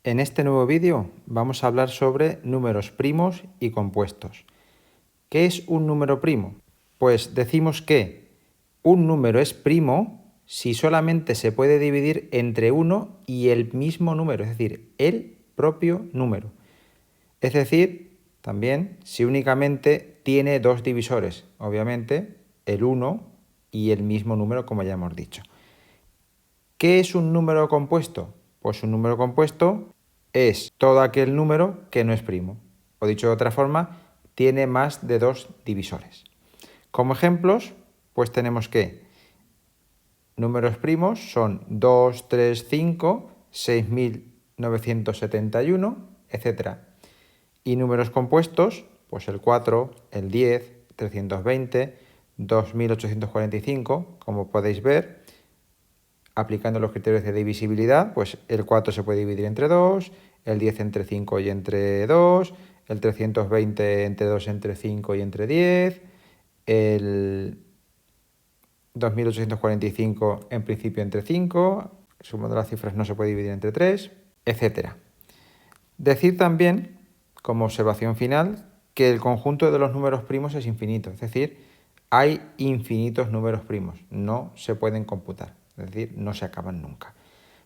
En este nuevo vídeo vamos a hablar sobre números primos y compuestos. ¿Qué es un número primo? Pues decimos que un número es primo si solamente se puede dividir entre uno y el mismo número, es decir, el propio número. Es decir, también si únicamente tiene dos divisores, obviamente el 1 y el mismo número, como ya hemos dicho. ¿Qué es un número compuesto? Pues un número compuesto es todo aquel número que no es primo. O dicho de otra forma, tiene más de dos divisores. Como ejemplos, pues tenemos que números primos son 2, 3, 5, 6.971, etc. Y números compuestos, pues el 4, el 10, 320, 2.845, como podéis ver. Aplicando los criterios de divisibilidad, pues el 4 se puede dividir entre 2, el 10 entre 5 y entre 2, el 320 entre 2 entre 5 y entre 10, el 2845 en principio entre 5, sumando las cifras no se puede dividir entre 3, etc. Decir también, como observación final, que el conjunto de los números primos es infinito, es decir, hay infinitos números primos, no se pueden computar, es decir, no se acaban nunca.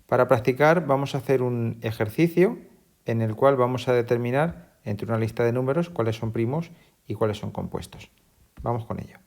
Para practicar vamos a hacer un ejercicio en el cual vamos a determinar entre una lista de números cuáles son primos y cuáles son compuestos. Vamos con ello.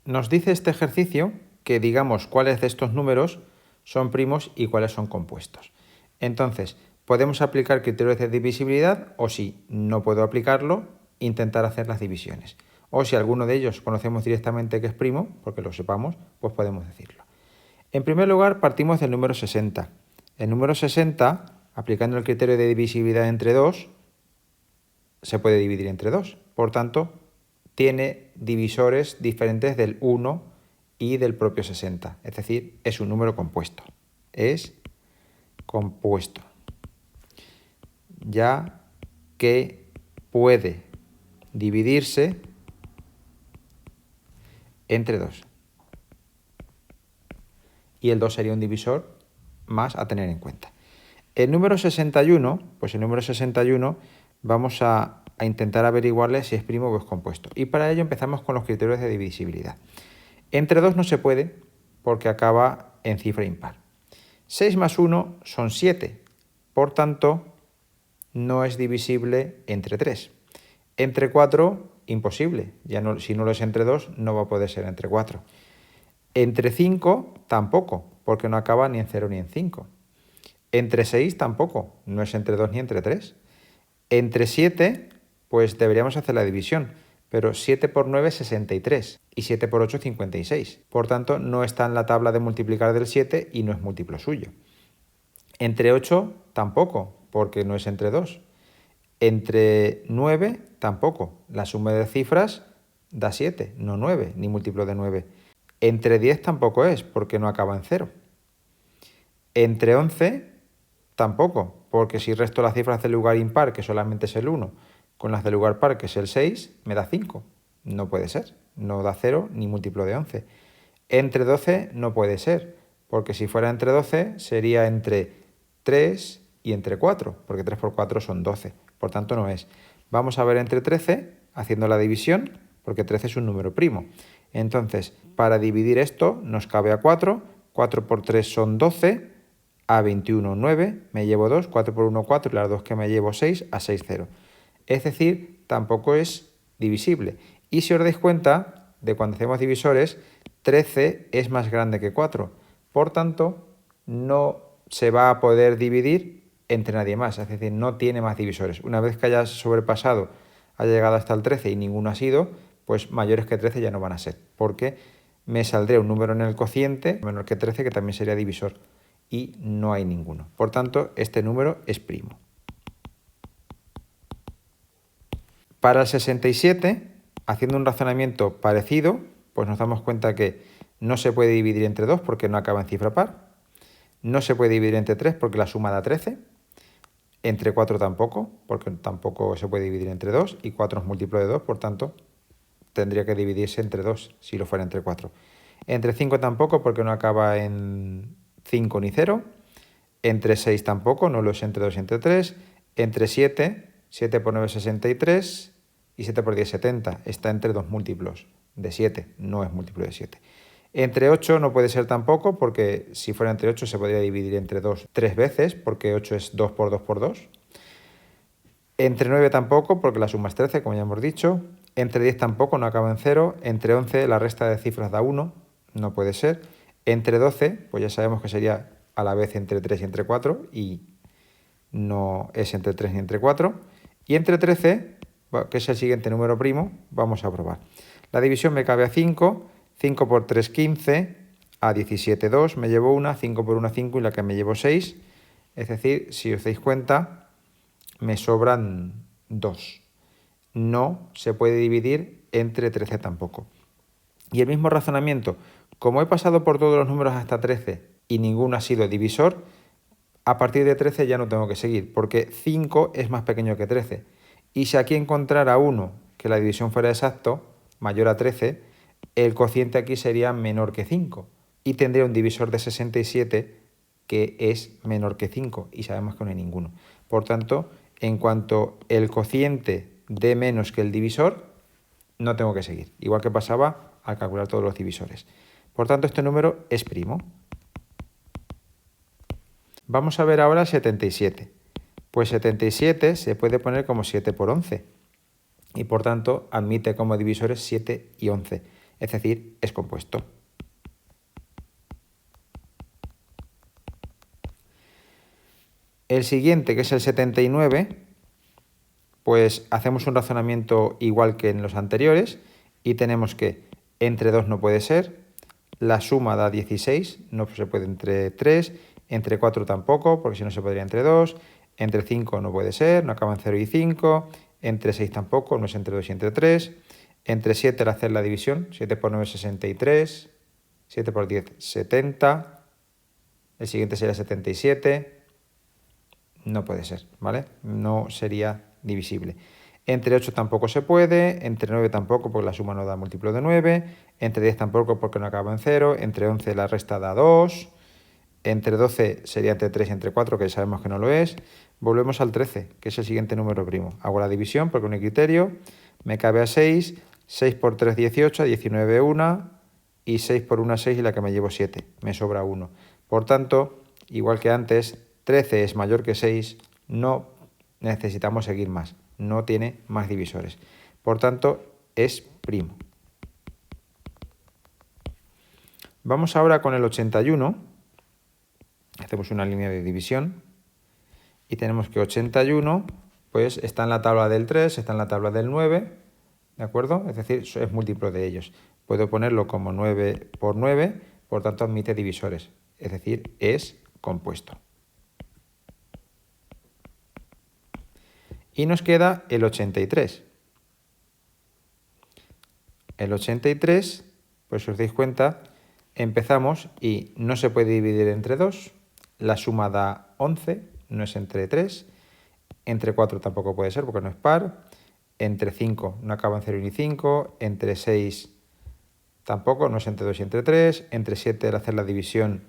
Nos dice este ejercicio que digamos cuáles de estos números son primos y cuáles son compuestos. Entonces, podemos aplicar criterios de divisibilidad o si no puedo aplicarlo, intentar hacer las divisiones. O si alguno de ellos conocemos directamente que es primo, porque lo sepamos, pues podemos decirlo. En primer lugar, partimos del número 60. El número 60, aplicando el criterio de divisibilidad entre 2, se puede dividir entre 2. Por tanto, tiene divisores diferentes del 1 y del propio 60. Es decir, es un número compuesto. Es compuesto. Ya que puede dividirse entre 2. Y el 2 sería un divisor más a tener en cuenta. El número 61, pues el número 61 vamos a intentar averiguarle si es primo o es compuesto. Y para ello empezamos con los criterios de divisibilidad. Entre 2 no se puede porque acaba en cifra impar. 6 más 1 son 7, por tanto no es divisible entre 3. Entre 4, imposible, si no lo es entre 2 no va a poder ser entre 4. Entre 5 tampoco, porque no acaba ni en 0 ni en 5. Entre 6 tampoco, no es entre 2 ni entre 3. Entre 7, pues deberíamos hacer la división, pero 7 por 9 es 63 y 7 por 8 56. Por tanto, no está en la tabla de multiplicar del 7 y no es múltiplo suyo. Entre 8 tampoco, porque no es entre 2. Entre 9 tampoco, la suma de cifras da 7, no 9, ni múltiplo de 9. Entre 10 tampoco es, porque no acaba en 0. Entre 11 tampoco, porque si resto las cifras del lugar impar, que solamente es el 1, con las del lugar par, que es el 6, me da 5. No puede ser, no da 0 ni múltiplo de 11. Entre 12 no puede ser, porque si fuera entre 12 sería entre 3 y entre 4, porque 3 por 4 son 12, por tanto no es. Vamos a ver entre 13, haciendo la división, porque 13 es un número primo. Entonces, para dividir esto nos cabe a 4, 4 por 3 son 12, a 21, 9, me llevo 2, 4 por 1, 4, y las 2 que me llevo 6, a 6, 0. Es decir, tampoco es divisible. Y si os dais cuenta de cuando hacemos divisores, 13 es más grande que 4. Por tanto, no se va a poder dividir entre nadie más, es decir, no tiene más divisores. Una vez que haya sobrepasado, ha llegado hasta el 13 y ninguno ha sido, pues mayores que 13 ya no van a ser, porque me saldría un número en el cociente menor que 13 que también sería divisor. Y no hay ninguno. Por tanto, este número es primo. Para el 67, haciendo un razonamiento parecido, pues nos damos cuenta que no se puede dividir entre 2 porque no acaba en cifra par. No se puede dividir entre 3 porque la suma da 13. Entre 4 tampoco, porque tampoco se puede dividir entre 2. Y 4 es múltiplo de 2, por tanto, tendría que dividirse entre 2, si lo fuera entre 4. Entre 5 tampoco, porque no acaba en 5 ni 0. Entre 6 tampoco, no lo es entre 2 y entre 3. Entre 7, 7 por 9 es 63 y 7 por 10 70. Está entre dos múltiplos de 7, no es múltiplo de 7. Entre 8 no puede ser tampoco, porque si fuera entre 8 se podría dividir entre 2 3 veces, porque 8 es 2 por 2 por 2. Entre 9 tampoco, porque la suma es 13, como ya hemos dicho. Entre 10 tampoco, no acaba en 0. Entre 11 la resta de cifras da 1, no puede ser. Entre 12, pues ya sabemos que sería a la vez entre 3 y entre 4, y no es entre 3 ni entre 4. Y entre 13, que es el siguiente número primo, vamos a probar. La división me cabe a 5, 5 por 3, 15, a 17, 2, me llevo una, 5 por 1, 5 y la que me llevo 6. Es decir, si os dais cuenta, me sobran 2. No se puede dividir entre 13 tampoco. Y el mismo razonamiento, como he pasado por todos los números hasta 13 y ninguno ha sido divisor, a partir de 13 ya no tengo que seguir, porque 5 es más pequeño que 13. Y si aquí encontrara uno que la división fuera exacto, mayor a 13, el cociente aquí sería menor que 5. Y tendría un divisor de 67 que es menor que 5, y sabemos que no hay ninguno. Por tanto, en cuanto el cociente dé menos que el divisor, no tengo que seguir. Igual que pasaba al calcular todos los divisores. Por tanto, este número es primo. Vamos a ver ahora 77. Pues 77 se puede poner como 7 por 11. Y por tanto, admite como divisores 7 y 11. Es decir, es compuesto. El siguiente, que es el 79, pues hacemos un razonamiento igual que en los anteriores y tenemos que entre 2 no puede ser, la suma da 16, no se puede entre 3, entre 4 tampoco, porque si no se podría entre 2, entre 5 no puede ser, no acaba en 0 y 5, entre 6 tampoco, no es entre 2 y entre 3, entre 7 al hacer la división, 7 por 9 es 63, 7 por 10 70, el siguiente sería 77, no puede ser, ¿vale? No sería divisible. Entre 8 tampoco se puede, entre 9 tampoco porque la suma no da múltiplo de 9, entre 10 tampoco porque no acaba en 0, entre 11 la resta da 2, entre 12 sería entre 3 y entre 4, que sabemos que no lo es. Volvemos al 13, que es el siguiente número primo. Hago la división porque no hay criterio, me cabe a 6, 6 por 3, 18, 19, 1, y 6 por 1, 6 y la que me llevo 7, me sobra 1. Por tanto, igual que antes, 13 es mayor que 6, no necesitamos seguir más, no tiene más divisores. Por tanto, es primo. Vamos ahora con el 81, hacemos una línea de división y tenemos que 81 pues está en la tabla del 3, está en la tabla del 9, ¿de acuerdo? Es decir, es múltiplo de ellos. Puedo ponerlo como 9 por 9, por tanto admite divisores, es decir, es compuesto. Y nos queda el 83. El 83, pues si os dais cuenta, empezamos y no se puede dividir entre 2, la suma da 11, no es entre 3, entre 4 tampoco puede ser porque no es par, entre 5 no acaba en 0 ni 5, entre 6 tampoco, no es entre 2 y entre 3, entre 7 al hacer la división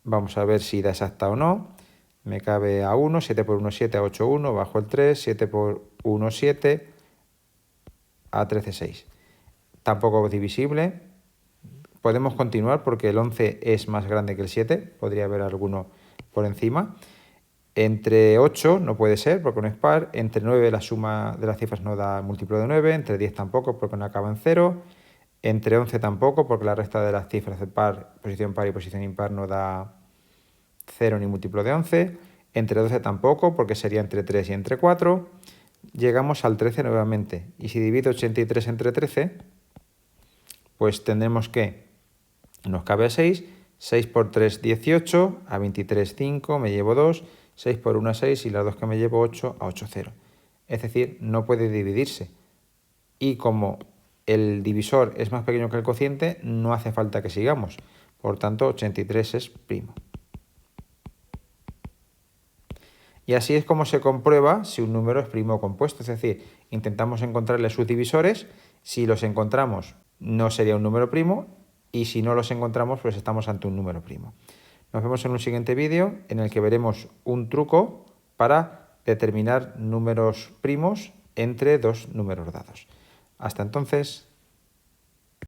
vamos a ver si da exacta o no, me cabe a 1, 7 por 1, 7, a 8, 1, bajo el 3, 7 por 1, 7, a 13, 6. Tampoco es divisible. Podemos continuar porque el 11 es más grande que el 7, podría haber alguno por encima. Entre 8 no puede ser porque no es par, entre 9 la suma de las cifras no da múltiplo de 9, entre 10 tampoco porque no acaba en 0, entre 11 tampoco porque la resta de las cifras de par, posición par y posición impar no da 0 ni múltiplo de 11, entre 12 tampoco porque sería entre 3 y entre 4, llegamos al 13 nuevamente y si divido 83 entre 13, pues tendremos que, nos cabe a 6, 6 por 3, 18, a 23, 5, me llevo 2, 6 por 1, 6 y las 2 que me llevo 8, a 8, 0. Es decir, no puede dividirse. Y como el divisor es más pequeño que el cociente, no hace falta que sigamos. Por tanto, 83 es primo. Y así es como se comprueba si un número es primo o compuesto. Es decir, intentamos encontrarle sus divisores Si los encontramos, no sería un número primo, y si no los encontramos, pues estamos ante un número primo. Nos vemos en un siguiente vídeo en el que veremos un truco para determinar números primos entre dos números dados. Hasta entonces.